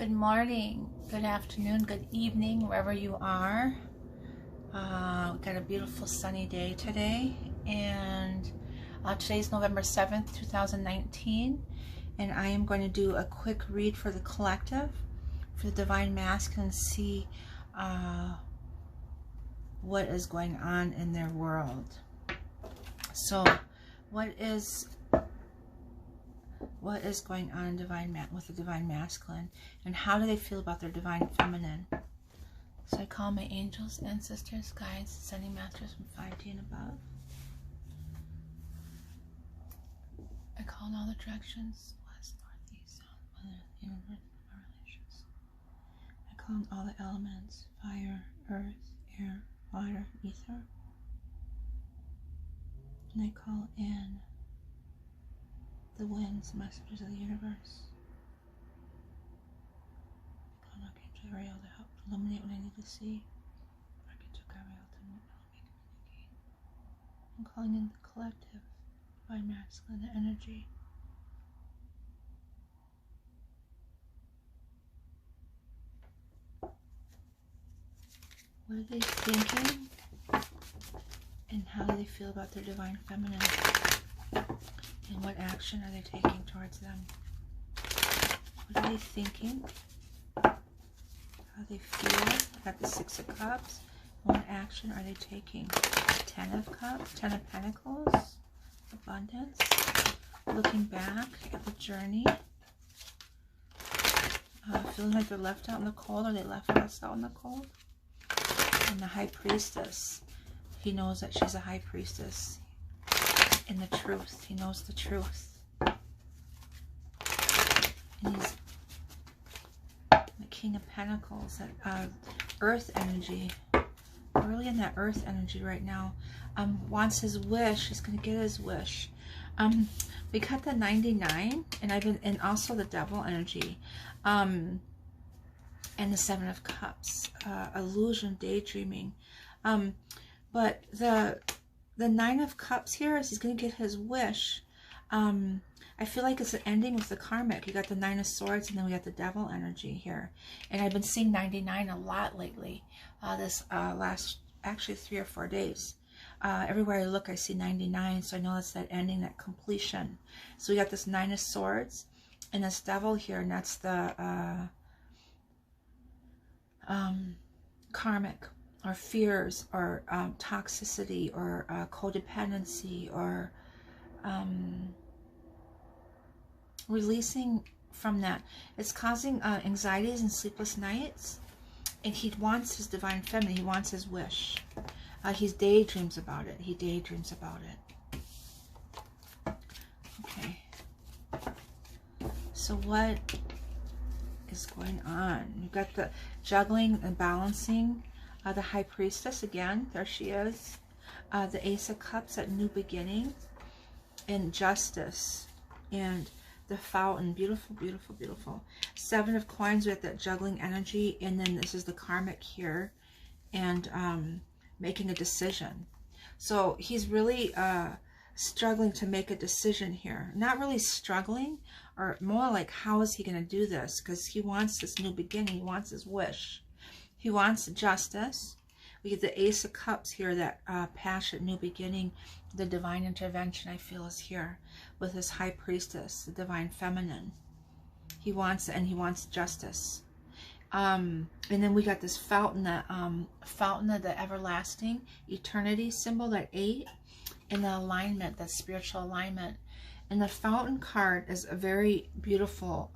Good morning, good afternoon, good evening, wherever you are. We got a beautiful sunny day today, and today's November 7th, 2019, and I am going to do a quick read for the collective, for the Divine Masculine, see what is going on in their world. So, what is going on with the Divine Masculine, and how do they feel about their Divine Feminine? So I call my angels, ancestors, guides, ascending masters from 5D and above. I call in all the directions, west, north, east, south, mother, universe, our relations. I call in all the elements, fire, earth, air, water, ether. And I call in the winds, messengers of the universe. I call Archangel Ariel to help illuminate what I need to see. Archangel Ariel to help me communicate. I'm calling in the collective, Divine Masculine, the energy. What are they thinking? And how do they feel about their Divine Feminine? And what action are they taking towards them? What are they thinking? How they feel? I got the Six of Cups. What action are they taking? 10 of Cups, 10 of Pentacles, abundance, looking back at the journey, feeling like they're left out in the cold, or they left us out in the cold. And the High Priestess. He knows that she's a High Priestess. In the truth. He knows the truth. And he's the King of Pentacles, that earth energy. Really in that earth energy right now. Wants his wish. He's going to get his wish. We got the 99, and also the Devil energy. And the 7 of Cups. Illusion, daydreaming. But the 9 of Cups here is he's going to get his wish. I feel like it's an ending with the karmic. You got the 9 of Swords, and then we got the Devil energy here. And I've been seeing 99 a lot lately. This last, actually 3 or 4 days. Everywhere I look, I see 99. So I know that's that ending, that completion. So we got this 9 of Swords and this Devil here, and that's the karmic, or fears, or toxicity, or codependency, or releasing from that. It's causing anxieties and sleepless nights, and he wants his Divine Feminine. He wants his wish. He daydreams about it. He daydreams about it. Okay. So what is going on? You've got the juggling and balancing. The High Priestess, again, there she is. The Ace of Cups, that new beginning. And Justice. And the Fountain. Beautiful, beautiful, beautiful. 7 of Coins with that juggling energy. And then this is the karmic here. And making a decision. So he's really struggling to make a decision here. Not really struggling, or more like, how is he going to do this? Because he wants this new beginning. He wants his wish. He wants justice. We get the Ace of Cups here, that passionate new beginning. The divine intervention, I feel, is here with this High Priestess, the Divine Feminine. He wants justice. And then we got this Fountain, that Fountain of the everlasting eternity symbol, that 8, and the alignment, that spiritual alignment. And the Fountain card is a very beautiful,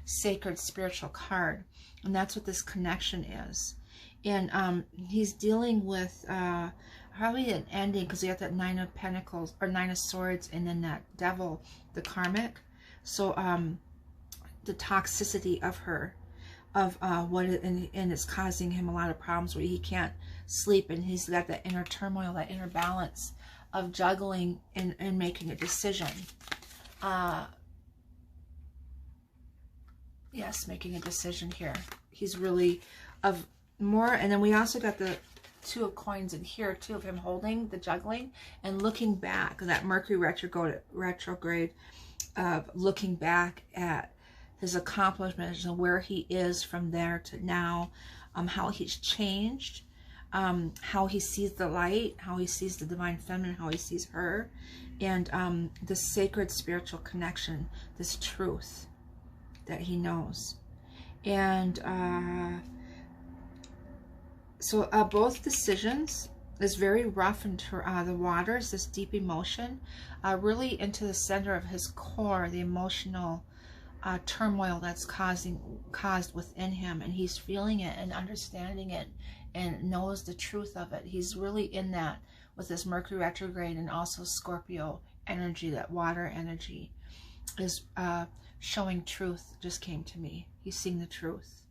sacred spiritual card. And that's what this connection is. And he's dealing with probably an ending, because we got that 9 of Pentacles, or 9 of Swords, and then that Devil, the karmic. So the toxicity of her, of and it's causing him a lot of problems where he can't sleep, and he's got that inner turmoil, that inner balance of juggling and making a decision. Yes, making a decision here. He's really of more. And then we also got the 2 of Coins in here too, of him holding the juggling and looking back. That Mercury retrograde, of looking back at his accomplishments and where he is from there to now, how he's changed, how he sees the light, how he sees the divine feminine, how he sees her, and the sacred spiritual connection, this truth that he knows. And so both decisions is very rough into the waters, this deep emotion, really into the center of his core, the emotional turmoil that's caused within him, and he's feeling it and understanding it and knows the truth of it. He's really in that with this Mercury retrograde and also Scorpio energy, that water energy is showing truth. Just came to me. He's seeing the truth,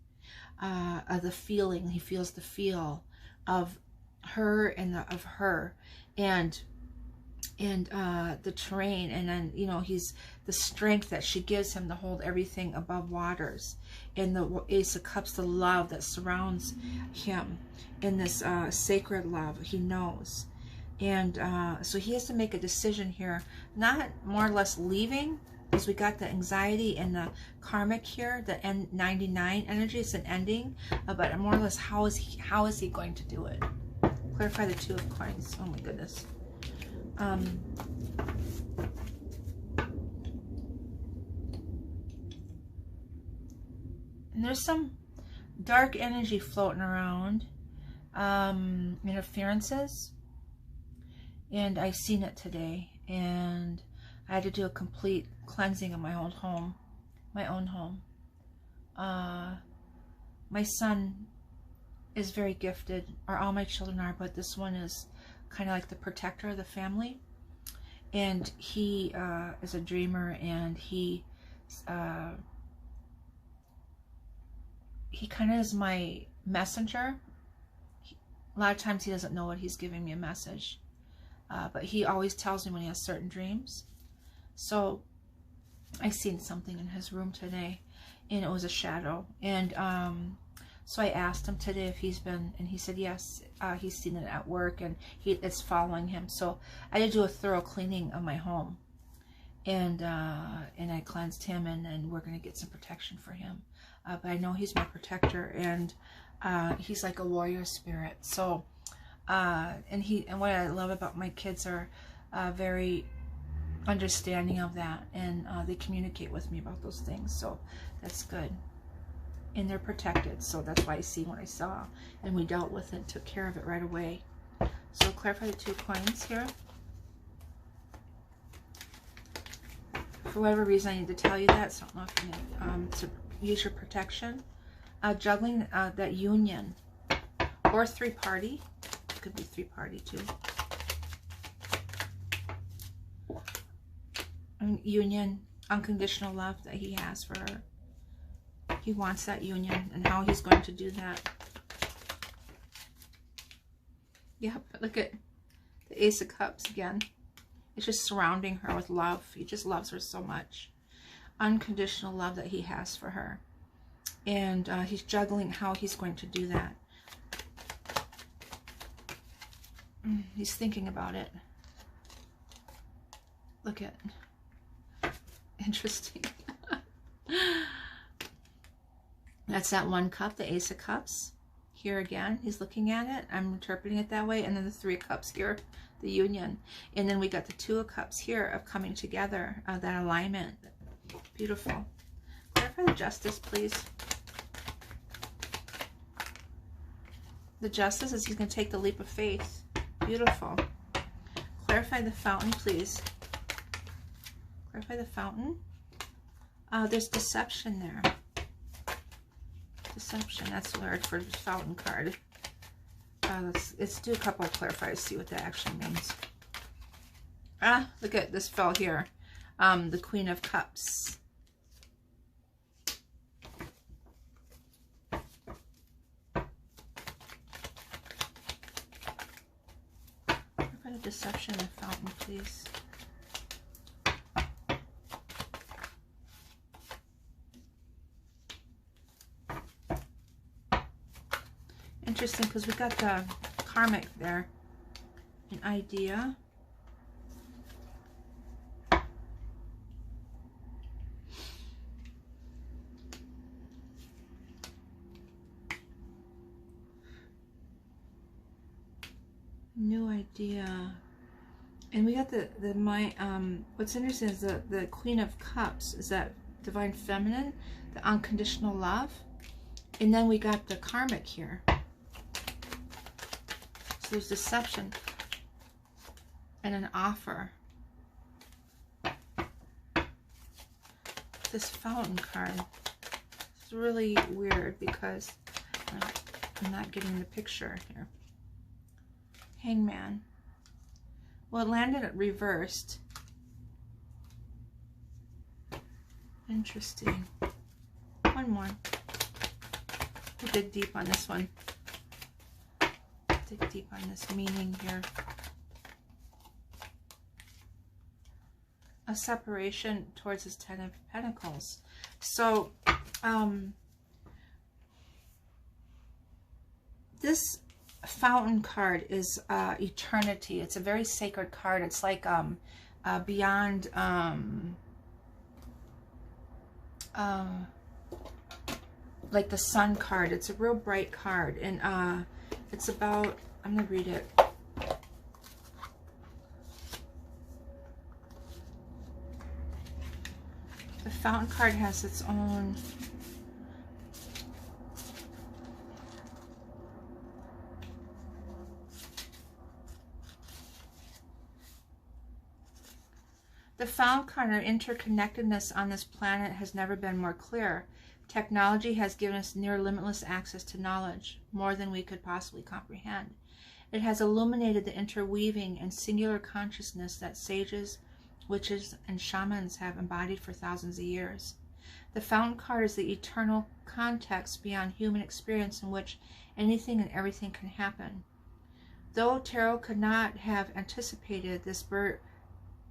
the feeling. He feels the feel of her and of her, and the terrain, and then, you know, he's the strength that she gives him to hold everything above waters, and the Ace of Cups, the love that surrounds him in this sacred love he knows. And so he has to make a decision here, not more or less leaving, because we got the anxiety and the karmic here, the N99 energy. It's an ending, but more or less, how is he going to do it? Clarify the Two of Coins. Oh my goodness. And there's some dark energy floating around, interferences, and I've seen it today, and I had to do a complete cleansing of my own home, my son is very gifted, or all my children are, but this one is kind of like the protector of the family, and he is a dreamer, and he kind of is my messenger. A lot of times he doesn't know what he's giving me a message, but he always tells me when he has certain dreams. So I seen something in his room today, and it was a shadow, and so I asked him today if he's been, and he said yes, he's seen it at work, and it's following him. So I did do a thorough cleaning of my home, and I cleansed him, and we're going to get some protection for him. But I know he's my protector, and he's like a warrior spirit. So and what I love about my kids are very understanding of that, and they communicate with me about those things, so that's good. And they're protected, so that's why I see what I saw, and we dealt with it, took care of it right away. So clarify the Two of Coins here. For whatever reason, I need to tell you that, so I don't know if you need to use your protection. Juggling that union, or three-party. It could be three-party too. Union, unconditional love that he has for her. He wants that union, and how he's going to do that. Yep, look at the Ace of Cups again. It's just surrounding her with love. He just loves her so much. Unconditional love that he has for her. And he's juggling how he's going to do that. He's thinking about it. Look at it. Interesting. That's that one cup, the Ace of Cups. Here again, he's looking at it. I'm interpreting it that way. And then the Three of Cups here, the union. And then we got the Two of Cups here of coming together, that alignment. Beautiful. Clarify the Justice, please. The Justice is he's going to take the leap of faith. Beautiful. Clarify the Fountain, please. Clarify the Fountain. There's deception there. Deception, that's the word for the Fountain card. Let's do a couple of clarifiers, see what that actually means. Look at this fell here. The Queen of Cups. Clarify the deception and Fountain, please. Interesting, because we got the karmic there. An idea. idea. And we got what's interesting is the Queen of Cups is that divine feminine, the unconditional love. And then we got the karmic here. So there's deception and an offer. This fountain card is really weird because I'm not getting the picture here. Hangman. Well, it landed at reversed. Interesting. One more. We'll dig deep on this one. Dig deep on this meaning here. A separation towards his 10 of Pentacles. So, this Fountain card is eternity. It's a very sacred card. It's like beyond like the Sun card. It's a real bright card, and it's about, I'm gonna read it. The Fountain card has its own The Fountain card, our interconnectedness on this planet has never been more clear. Technology has given us near limitless access to knowledge, more than we could possibly comprehend. It has illuminated the interweaving and singular consciousness that sages, witches, and shamans have embodied for thousands of years. The Fountain card is the eternal context beyond human experience in which anything and everything can happen. Though tarot could not have anticipated this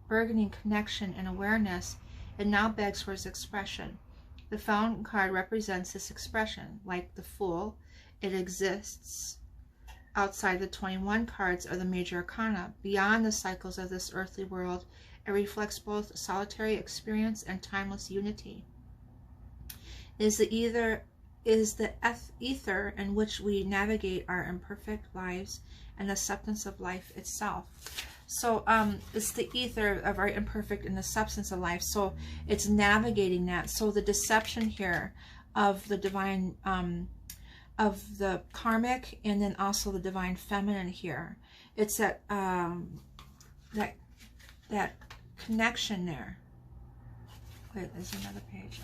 burgeoning connection and awareness, it now begs for its expression. The Fountain card represents this expression. Like the Fool, it exists outside the 21 cards of the major arcana, beyond the cycles of this earthly world. It reflects both solitary experience and timeless unity. It is the ether in which we navigate our imperfect lives and the substance of life itself. So it's the ether of our imperfect and the substance of life. So it's navigating that. So the deception here of the divine, of the karmic, and then also the divine feminine here. It's that that connection there. Wait, there's another page.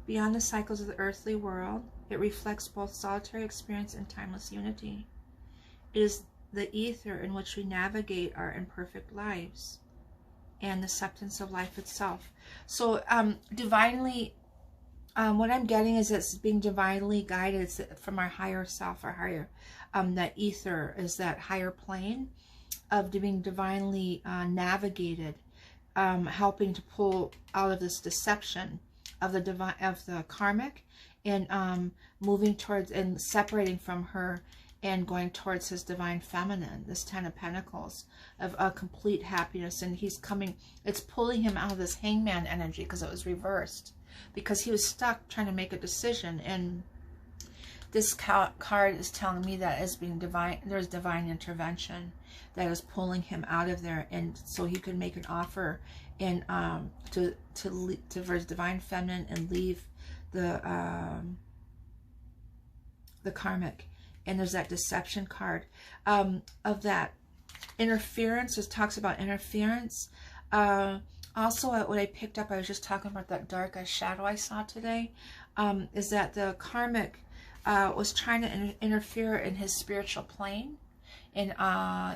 Beyond the cycles of the earthly world, it reflects both solitary experience and timeless unity. It is the ether in which we navigate our imperfect lives and the substance of life itself. So divinely, what I'm getting is it's being divinely guided. It's from our higher self, our higher, that ether is that higher plane of being divinely navigated, helping to pull out of this deception of the divine, of the karmic, and moving towards and separating from her and going towards his divine feminine, this 10 of Pentacles, of a complete happiness. And he's coming, it's pulling him out of this hangman energy because it was reversed, because he was stuck trying to make a decision. And this card is telling me that as being divine, there's divine intervention that is pulling him out of there, and so he could make an offer and to his divine feminine and leave the karmic. And there's that deception card of that interference. It talks about interference. Also, what I picked up, I was just talking about that dark shadow I saw today, is that the karmic was trying to interfere in his spiritual plane, in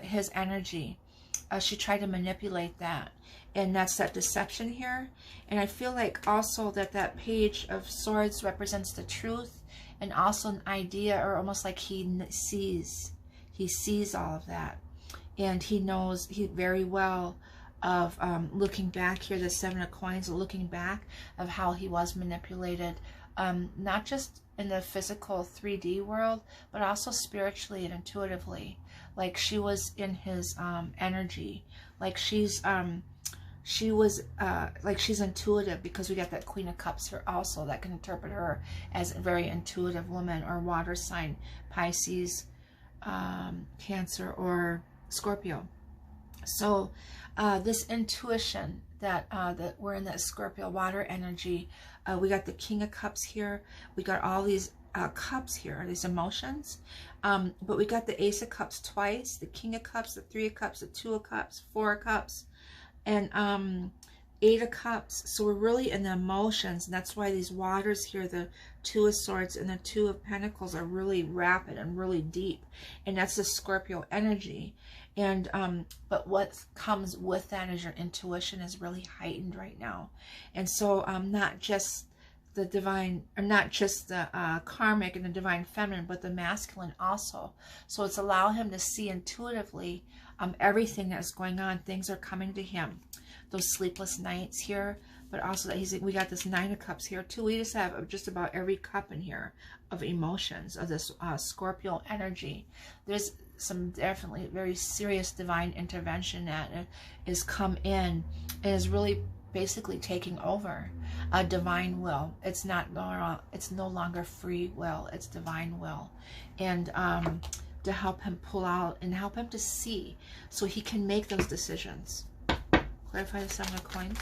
his energy. She tried to manipulate that. And that's that deception here. And I feel like also that Page of Swords represents the truth, and also an idea, or almost like he sees all of that, and he knows very well of looking back here, the 7 of Coins, looking back of how he was manipulated, not just in the physical 3D world, but also spiritually and intuitively. Like she was in his energy, like she's intuitive, because we got that Queen of Cups here also that can interpret her as a very intuitive woman, or water sign, Pisces, Cancer or Scorpio. So this intuition that that we're in that Scorpio water energy, we got the King of Cups here. We got all these cups here, these emotions. But we got the Ace of Cups twice, the King of Cups, the Three of Cups, the Two of Cups, Four of Cups, and Eight of Cups. So we're really in the emotions, and that's why these waters here, the Two of Swords and the Two of Pentacles, are really rapid and really deep, and that's the Scorpio energy. And but what comes with that is your intuition is really heightened right now. And so not just the divine, or not just the karmic and the divine feminine, but the masculine also. So it's allow him to see intuitively everything that's going on. Things are coming to him, those sleepless nights here, but also that we got this Nine of Cups here too. We just have just about every cup in here of emotions of this Scorpio energy. There's some definitely very serious divine intervention that is come in and is really basically taking over a divine will. It's not, it's no longer free will, it's divine will. And to help him pull out and help him to see so he can make those decisions. Clarify the Seven of Coins.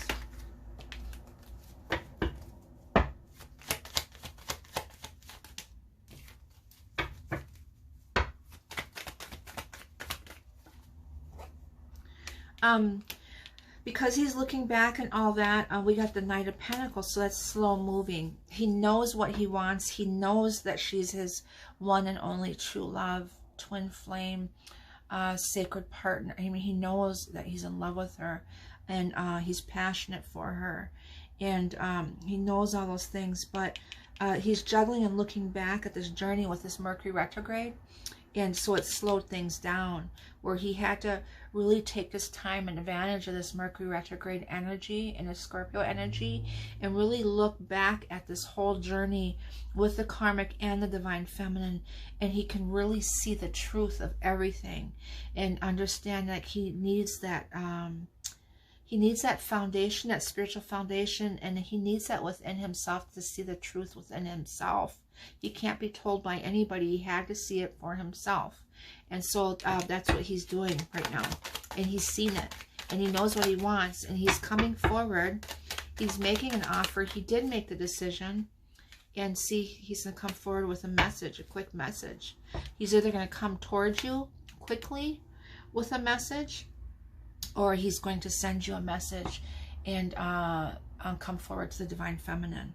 Because he's looking back and all that, we got the Knight of Pentacles, so that's slow moving. He knows what he wants. He knows that she's his one and only true love, twin flame, sacred partner. I mean, he knows that he's in love with her, and he's passionate for her, and he knows all those things, but he's juggling and looking back at this journey with this Mercury retrograde. And so it slowed things down, where he had to really take this time and advantage of this Mercury retrograde energy and the Scorpio energy, and really look back at this whole journey with the karmic and the divine feminine, and he can really see the truth of everything and understand that he needs that foundation, that spiritual foundation, and he needs that within himself to see the truth within himself. He can't be told by anybody. He had to see it for himself. And so that's what he's doing right now. And he's seen it. And he knows what he wants. And he's coming forward. He's making an offer. He did make the decision. And see, he's going to come forward with a message, a quick message. He's either going to come towards you quickly with a message, or he's going to send you a message and come forward to the divine feminine.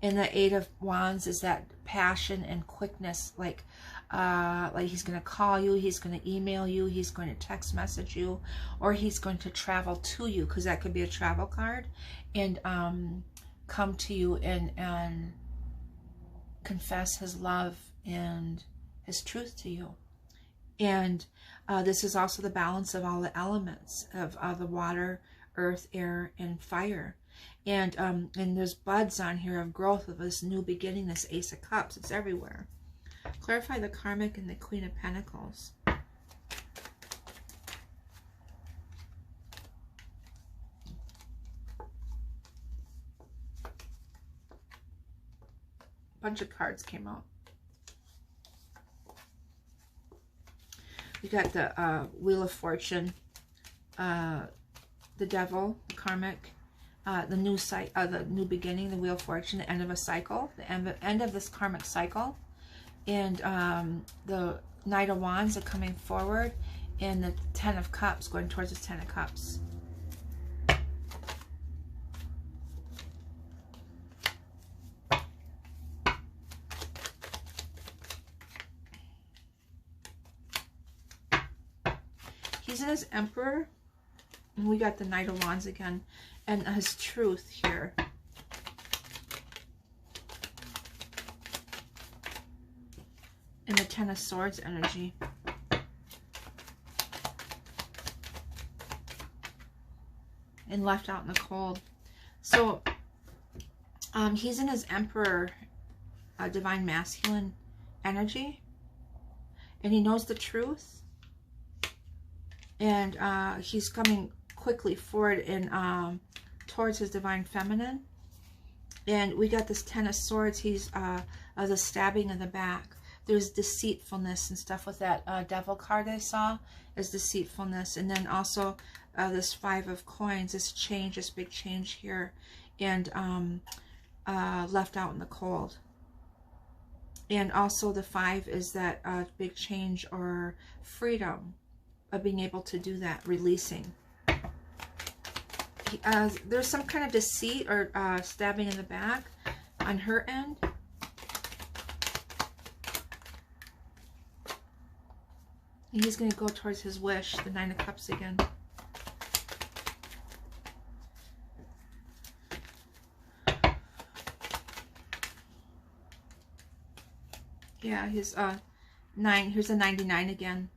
And the Eight of Wands is that passion and quickness, like he's going to call you, he's going to email you, he's going to text message you, or he's going to travel to you, because that could be a travel card, and come to you and confess his love and his truth to you. And this is also the balance of all the elements of the water, earth, air, and fire. And there's buds on here of growth of this new beginning, this Ace of Cups. It's everywhere. Clarify the karmic and the Queen of Pentacles. Bunch of cards came out. We got the Wheel of Fortune, the Devil, the karmic, the new beginning, the Wheel of Fortune, the end of a cycle, the end of this karmic cycle, and the Knight of Wands are coming forward, and the Ten of Cups going towards the Ten of Cups. He's in his Emperor, and we got the Knight of Wands again, and his truth here. And the Ten of Swords energy. And left out in the cold. So, he's in his Emperor, divine masculine energy, and he knows the truth. And he's coming quickly forward and towards his divine feminine. And we got this Ten of Swords. He's the stabbing in the back. there's deceitfulness and stuff with that devil card I saw, is deceitfulness. And then also this 5 of coins, this change, this big change here, and left out in the cold. And also the 5 is that big change or freedom of being able to do that, releasing. There's some kind of deceit or stabbing in the back on her end. And he's going to go towards his wish, the 9 of Cups again. Yeah, his 9, here's the 99 again.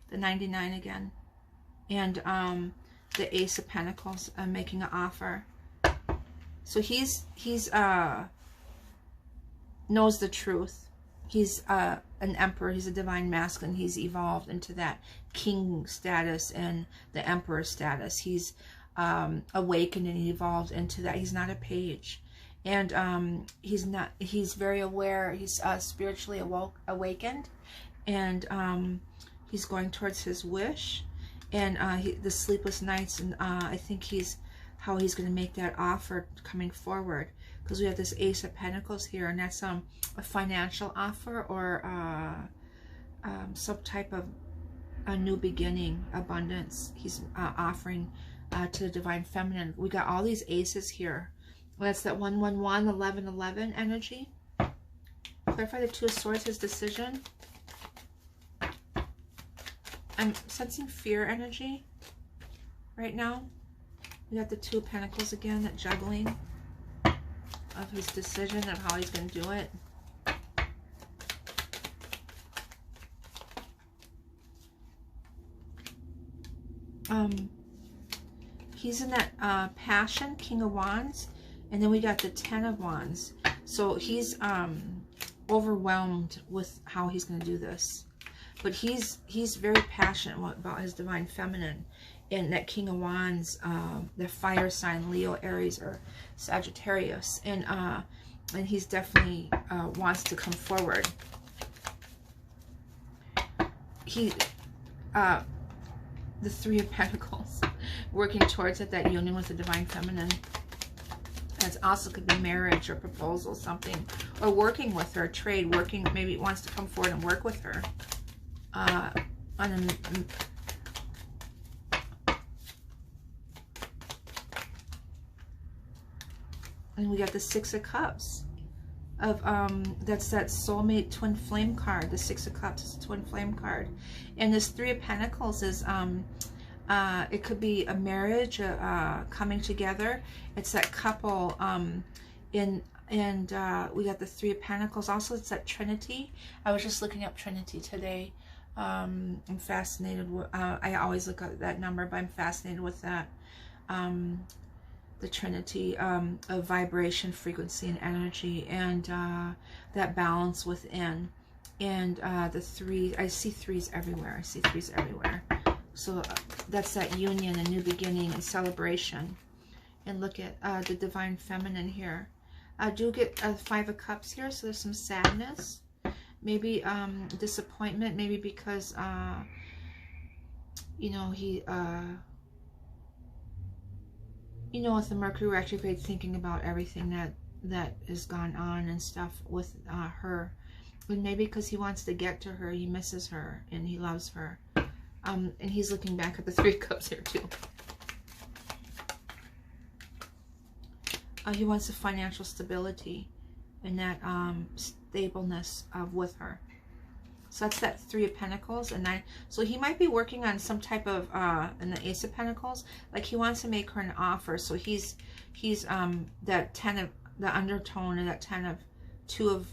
The 99 again. And the Ace of Pentacles making an offer. So he's knows the truth. He's an emperor. He's a divine masculine. He's evolved into that king status and the emperor status. He's awakened and evolved into that. He's not a page. And he's very aware. He's spiritually awakened. And he's going towards his wish. And the sleepless nights. And I think how he's going to make that offer coming forward. Because we have this Ace of Pentacles here. And that's a financial offer or some type of a new beginning, abundance. He's offering to the Divine Feminine. We got all these aces here. Well, that's that 111, 1111 energy. Clarify the 2 of Swords, his decision. I'm sensing fear energy right now. We got the 2 of Pentacles again, that juggling of his decision of how he's going to do it. He's in that passion, King of Wands. And then we got the 10 of Wands. So he's overwhelmed with how he's going to do this. But he's very passionate about his Divine Feminine. And that King of Wands, the fire sign, Leo, Aries, or Sagittarius. And he's definitely wants to come forward. The 3 of Pentacles, working towards it, that union with the Divine Feminine. That also could be marriage or proposal, something, or working with her, trade, working. Maybe it wants to come forward and work with her. And we got the 6 of Cups. That's that soulmate twin flame card. The 6 of Cups is a twin flame card. And this 3 of Pentacles is it could be a marriage, coming together. It's that couple, we got the 3 of Pentacles. Also, it's that Trinity. I was just looking up Trinity today. I'm fascinated with, I always look at that number, but I'm fascinated with that. The Trinity of vibration, frequency, and energy, and that balance within. And the 3, I see 3s everywhere. I see 3s everywhere. So that's that union, a new beginning, and celebration. And look at the Divine Feminine here. I do get a 5 of Cups here, so there's some sadness. Maybe disappointment, maybe because, you know, with the Mercury retrograde, thinking about everything that has gone on and stuff with her. And maybe because he wants to get to her, he misses her, and he loves her. And he's looking back at the 3 of Cups here too. He wants the financial stability and that stableness with her. So that's that 3 of Pentacles and 9. So he might be working on some type of in the Ace of Pentacles, like he wants to make her an offer. So he's that 10 of the undertone of that 10 of 2 of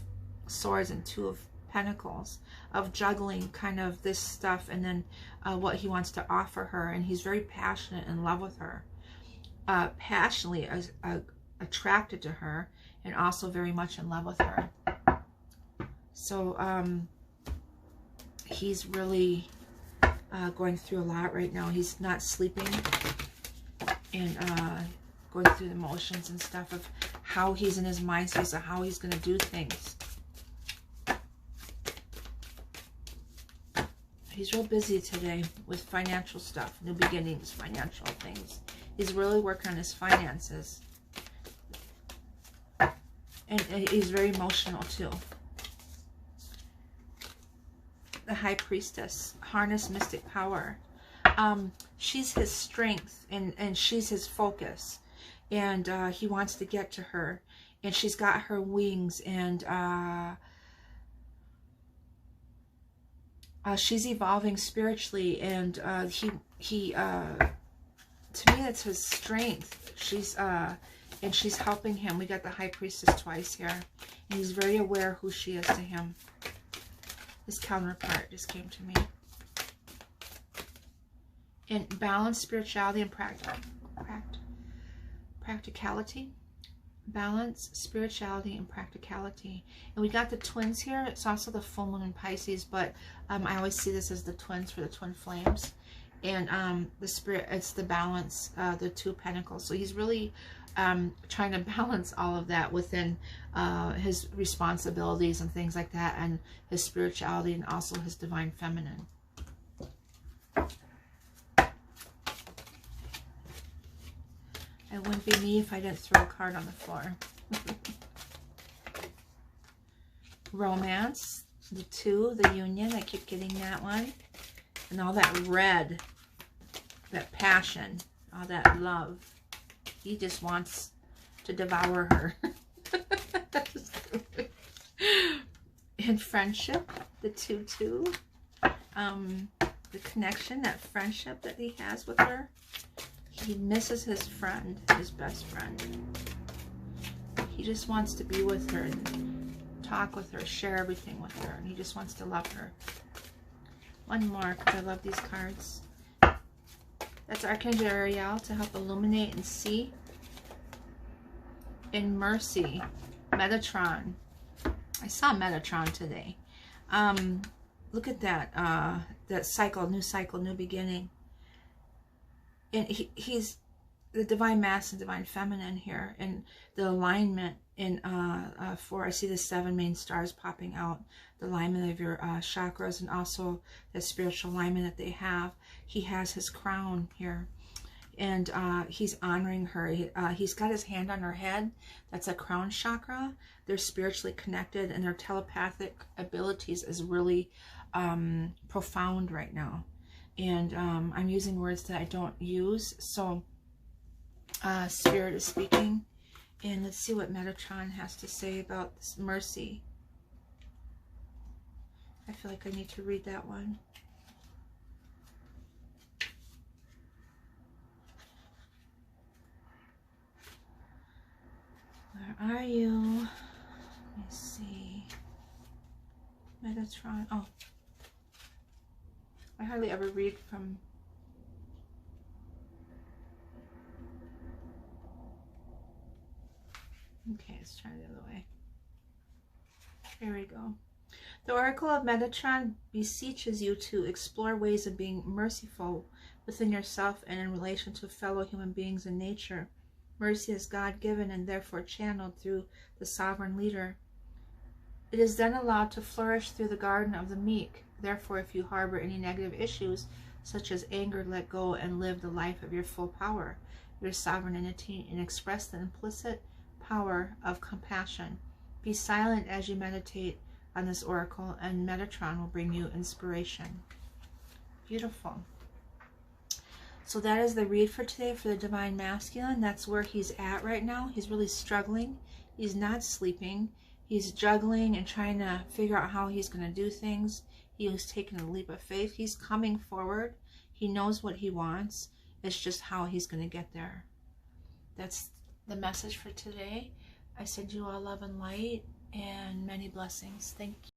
Swords and 2 of Pentacles, of juggling kind of this stuff, and then what he wants to offer her. And he's very passionate, in love with her, passionately attracted to her, and also very much in love with her. So he's really going through a lot right now. He's not sleeping, and going through the motions and stuff of how he's in his mind space, of how he's going to do things. He's real busy today with financial stuff, new beginnings, financial things. He's really working on his finances. And he's very emotional too. The High Priestess, harness mystic power. She's his strength, and she's his focus. And he wants to get to her. And she's got her wings, and she's evolving spiritually, and to me it's his strength. And she's helping him. We got the High Priestess twice here, and he's very aware who she is to him. His counterpart just came to me. And balance, spirituality, and practicality. Balance, spirituality, and practicality. And we got the twins here. It's also the full moon in Pisces, but I always see this as the twins for the twin flames. And the spirit, it's the balance, the Two of Pentacles. So he's really trying to balance all of that within his responsibilities and things like that, and his spirituality, and also his divine feminine. It wouldn't be me if I didn't throw a card on the floor. Romance, the Two, the Union. I keep getting that one. And all that red, that passion, all that love. He just wants to devour her. And friendship, the 2-2. The connection, that friendship that he has with her. He misses his friend, his best friend. He just wants to be with her and talk with her, share everything with her. And he just wants to love her. One more, because I love these cards. That's Archangel Ariel to help illuminate and see. In Mercy, Metatron. I saw Metatron today. Look at that. That cycle, new beginning. And he's the divine masculine, divine feminine here, and the alignment in I see the 7 main stars popping out, the alignment of your chakras, and also the spiritual alignment that they have. He has his crown here, and he's honoring her. He's got his hand on her head. That's a crown chakra. They're spiritually connected, and their telepathic abilities is really profound right now. And I'm using words that I don't use, so Spirit is speaking. And let's see what Metatron has to say about this Mercy. I feel like I need to read that one. Where are you? Let me see. Metatron. Oh. I hardly ever read from... Okay, let's try the other way. Here we go. The Oracle of Metatron beseeches you to explore ways of being merciful within yourself and in relation to fellow human beings and nature. Mercy is God-given and therefore channeled through the sovereign leader. It is then allowed to flourish through the garden of the meek. Therefore, if you harbor any negative issues, such as anger, let go and live the life of your full power, your sovereignty, and express the implicit power of compassion. Be silent as you meditate on this oracle, and Metatron will bring you inspiration. Beautiful. So that is the read for today for the Divine Masculine. That's where he's at right now. He's really struggling. He's not sleeping. He's juggling and trying to figure out how he's going to do things. He was taking a leap of faith. He's coming forward. He knows what he wants. It's just how he's going to get there. That's the message for today. I send you all love and light and many blessings. Thank you.